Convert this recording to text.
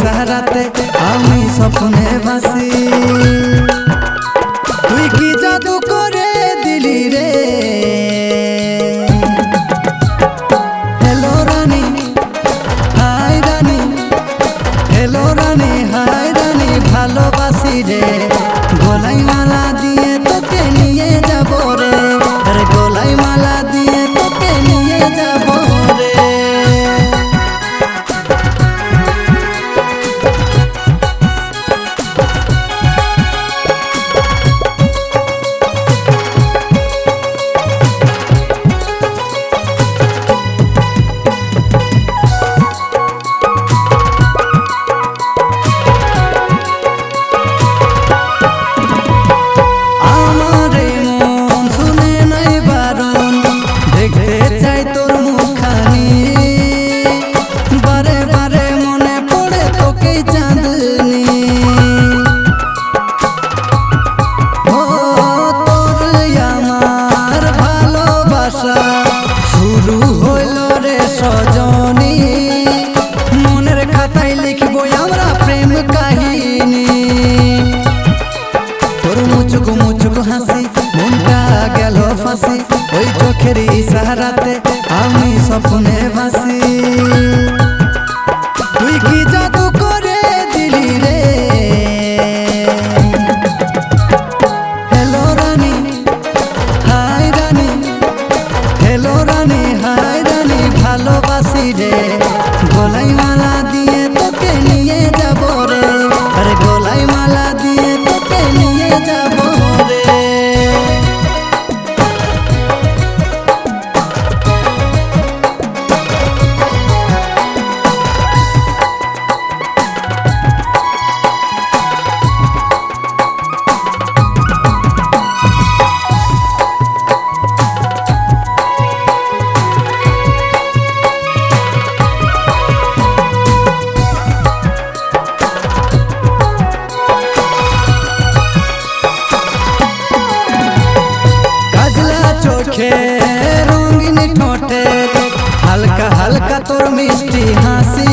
ইশারাতে আমি স্বপ্নে ভাসি। তুই কি জাদু করে দিলি রে, হ্যালো রানী হাই রানী, হ্যালো রানী হাই রানী, ভালোবাসি রে। গলায় মালা দিয়ে তোকে নিয়ে যাব রে, আরে গলায় মালা দিয়ে তোকে নিয়ে যাব রে। শুরু হইল রে সজনী, মনের খাতায় লিখবো আমরা প্রেম কাহিনী। তোর মুচুক মুচুক হাসি মনটা গেল ফাঁসি, ওই চোখের ইশারাতে আমি স্বপ্নে ভাসি। তুই কি জাদু করে দিলি রে, হ্যালো রানী হাই রানী, হ্যালো রানী হাই রানী, ভালোবাসি রে। গলায় মালা দিয়ে তোকে নিয়ে যাব রে, আরে গলায় মালা দিয়ে তোকে নিয়ে যাব রে। চোখে রঙিন ঠোঁটে হালকা হালকা তোর মিষ্টি হাসি,